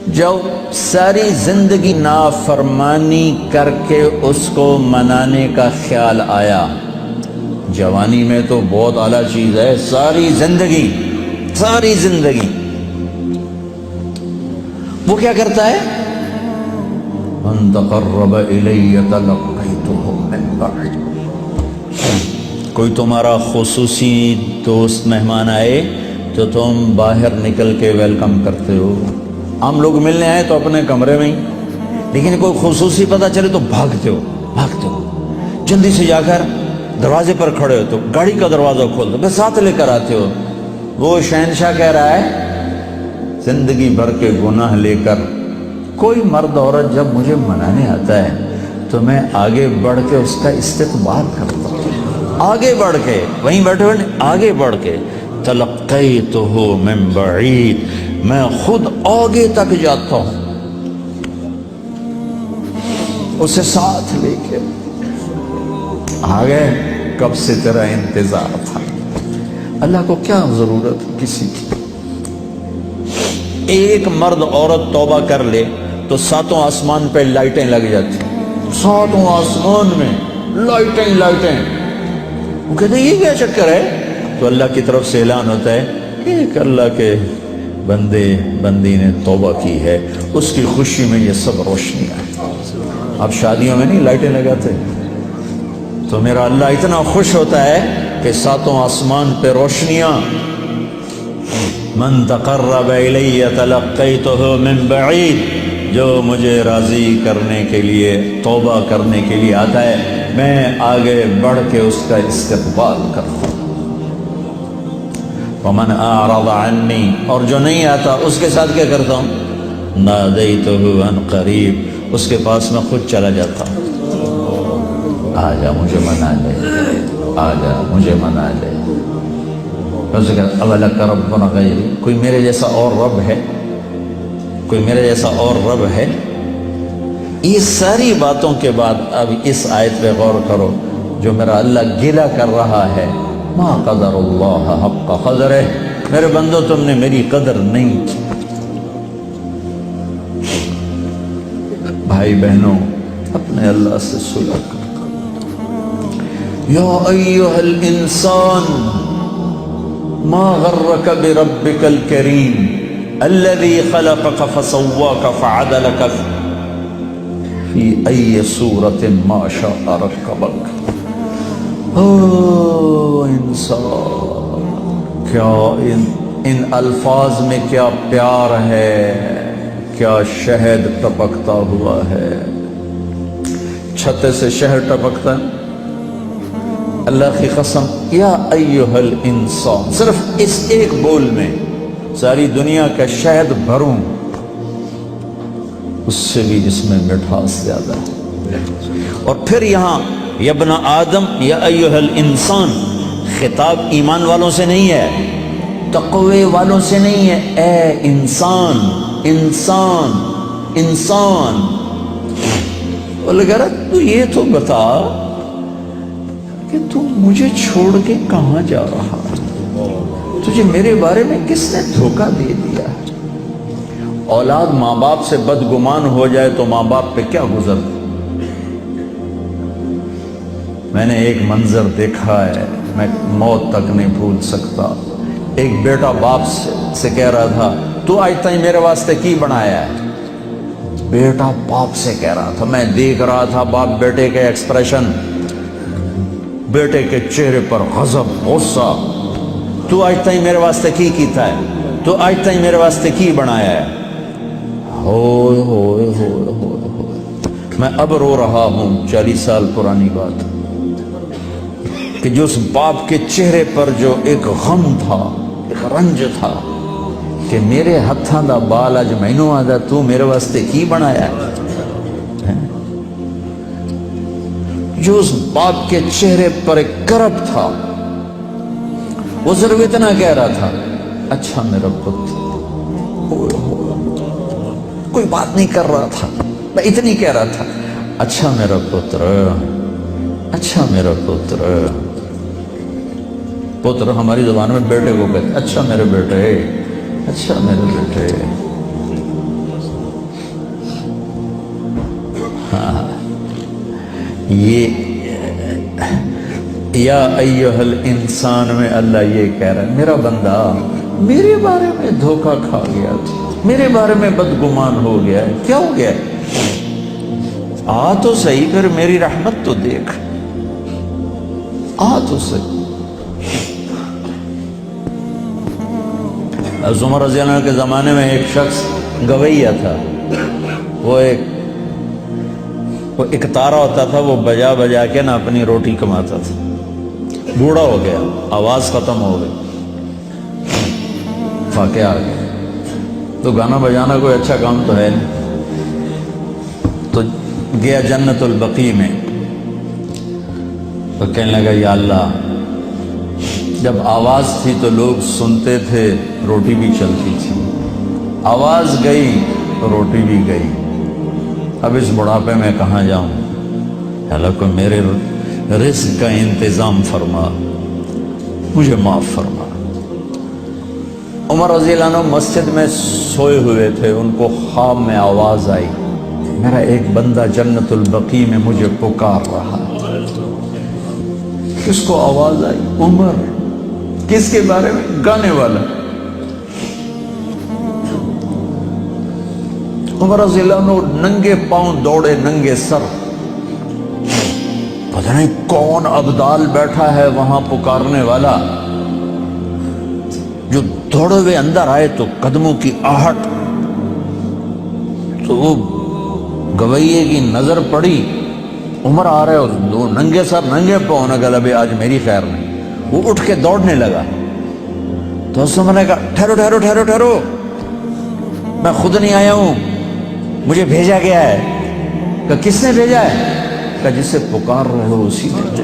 جو ساری زندگی نافرمانی کر کے اس کو منانے کا خیال آیا، جوانی میں تو بہت اعلیٰ چیز ہے، ساری زندگی وہ کیا کرتا ہے؟ من تقرب الی تلقیتہ من بعید، کوئی تمہارا خصوصی دوست مہمان آئے تو تم باہر نکل کے ویلکم کرتے ہو۔ عام لوگ ملنے آئے تو اپنے کمرے میں ہی، لیکن کوئی خصوصی پتہ چلے تو بھاگتے ہو، جلدی سے جا کر دروازے پر کھڑے ہو تو گاڑی کا دروازہ کھول دو، بس ساتھ لے کر آتے ہو۔ وہ شہنشاہ کہہ رہا ہے زندگی بھر کے گناہ لے کر کوئی مرد عورت جب مجھے منانے آتا ہے تو میں آگے بڑھ کے اس کا استقبال کرتا ہوں، آگے بڑھ کے، وہیں بیٹھے ہوئے آگے بڑھ کے، تلقیتہ من بعید، میں خود آگے تک جاتا ہوں اسے ساتھ لے کے۔ آگے کب سے تیرا انتظار تھا، اللہ کو کیا ضرورت کسی کی۔ ایک مرد عورت توبہ کر لے تو ساتوں آسمان پہ لائٹیں لگ جاتی، ساتوں آسمان میں لائٹیں۔ وہ کہتے ہیں یہ کیا چکر ہے؟ تو اللہ کی طرف سے اعلان ہوتا ہے ایک اللہ کے بندی نے توبہ کی ہے، اس کی خوشی میں یہ سب روشنیاں ہیں۔ اب شادیوں میں نہیں لائٹیں لگاتے، تو میرا اللہ اتنا خوش ہوتا ہے کہ ساتوں آسمان پہ روشنیاں۔ من تقرب الی تلقیتہ من بعید، جو مجھے راضی کرنے کے لیے، توبہ کرنے کے لیے آتا ہے، میں آگے بڑھ کے اس کا استقبال کرتا ہوں۔ ومن اعرض عنی، اور جو نہیں آتا اس کے ساتھ کیا کرتا ہوں؟ نادیتہ عن قریب، اس کے پاس میں خود چلا جاتا ہوں، آجا مجھے منا لے، آجا مجھے منا لے۔ اولک ربنا غیری، کوئی میرے جیسا اور رب ہے؟ کوئی میرے جیسا اور رب ہے؟ یہ ساری باتوں کے بعد اب اس آیت پہ غور کرو، جو میرا اللہ گلہ کر رہا ہے، ما قدر اللہ حق قدرہ، میرے بندو تم نے میری قدر نہیں کی۔ بھائی بہنوں، اپنے اللہ سے صلح کرو۔ یا ایھا الانسان ما غرک بربک الکریم الذی خلقک فسواک فعدلک فی ای صورت ما شاء رکبک۔ انسان، کیا ان الفاظ میں کیا پیار ہے، کیا شہد ٹپکتا ہوا ہے۔ چھتے سے شہد ٹپکتا ہے، اللہ کی قسم، یا ایھا الانسان، صرف اس ایک بول میں ساری دنیا کا شہد بھروں، اس سے بھی اس میں مٹھاس زیادہ ہے۔ اور پھر یہاں یا ابن آدم یا ایھا الانسان، خطاب ایمان والوں سے نہیں ہے، تقوی والوں سے نہیں ہے، اے انسان، انسان، انسان۔ اور لگا رہا تو یہ تو بتا کہ تو مجھے چھوڑ کے کہاں جا رہا، تجھے میرے بارے میں کس نے دھوکہ دے دیا؟ اولاد ماں باپ سے بدگمان ہو جائے تو ماں باپ پہ کیا گزرتا؟ میں نے ایک منظر دیکھا ہے، میں موت تک نہیں بھول سکتا۔ ایک بیٹا باپ سے کہہ رہا تھا تو آج تک میرے واسطے کی بنایا ہے؟ بیٹا باپ سے کہہ رہا تھا، میں دیکھ رہا تھا باپ بیٹے کے ایکسپریشن، بیٹے کے چہرے پر غضب، غصہ، تو آج تک میرے واسطے کی کیتا ہے، تو آج تک میرے واسطے کی بنایا ہے۔ ہوئے ہوئے ہوئے ہوئے ہوئے، میں اب رو رہا ہوں، 40 سال پرانی بات، کہ جو اس باپ کے چہرے پر جو ایک غم تھا، ایک رنج تھا کہ میرے ہتھاں دا بال اج مینوں آدا، تو میرے واسطے کی بنایا ہے۔ جو اس باپ کے چہرے پر ایک کرب تھا، وہ صرف اتنا کہہ رہا تھا، اچھا میرا پتر، کوئی بات نہیں کر رہا تھا، میں اتنی کہہ رہا تھا، اچھا میرا پتر، اچھا میرا پتر۔ پتر ہماری زبان میں بیٹے کو کہتے، اچھا میرے بیٹے، اچھا میرے بیٹے۔ یہ یا ایہا الانسان میں اللہ یہ کہہ رہا ہے میرا بندہ میرے بارے میں دھوکہ کھا گیا، میرے بارے میں بدگمان ہو گیا ہے، کیا ہو گیا ہے؟ آ تو صحیح کر میری رحمت تو دیکھ، آ تو صحیح۔ حضرت عمر رضی اللہ عنہ کے زمانے میں ایک شخص گویہ تھا، وہ ایک تارا ہوتا تھا، وہ بجا بجا کے نا اپنی روٹی کماتا تھا، بوڑھا ہو گیا، آواز ختم ہو گئی، فاقے آ گیا، تو گانا بجانا کوئی اچھا کام تو ہے نہیں، تو گیا جنت البقیع میں، تو کہنے لگا یا اللہ جب آواز تھی تو لوگ سنتے تھے، روٹی بھی چلتی تھی، آواز گئی تو روٹی بھی گئی، اب اس بڑھاپے میں کہاں جاؤں؟ اللہ کو میرے رزق کا انتظام فرما، مجھے معاف فرما۔ عمر رضی اللہ عنہ مسجد میں سوئے ہوئے تھے، ان کو خواب میں آواز آئی، میرا ایک بندہ جنت البقیع میں مجھے پکار رہا ہے۔ کس کو آواز آئی؟ عمر۔ کس کے بارے میں؟ گانے والا۔ عمر رضی اللہ عنہ ننگے پاؤں دوڑے، ننگے سر، پتہ نہیں کون ابدال بیٹھا ہے وہاں پکارنے والا، جو دوڑے ہوئے اندر آئے تو قدموں کی آہٹ، تو وہ گویے کی نظر پڑی، عمر آ رہے اور دو ننگے سر ننگے پاؤں، نے کہا ابھی آج میری خیر نہیں۔ وہ اٹھ کے دوڑنے لگا، تو اس نے کہا ٹھہرو ٹھہرو ٹھہرو ٹھہرو، میں خود نہیں آیا ہوں، مجھے بھیجا گیا ہے۔ کہا کس نے بھیجا ہے؟ کہا جس سے پکار رہے ہو اسی نے۔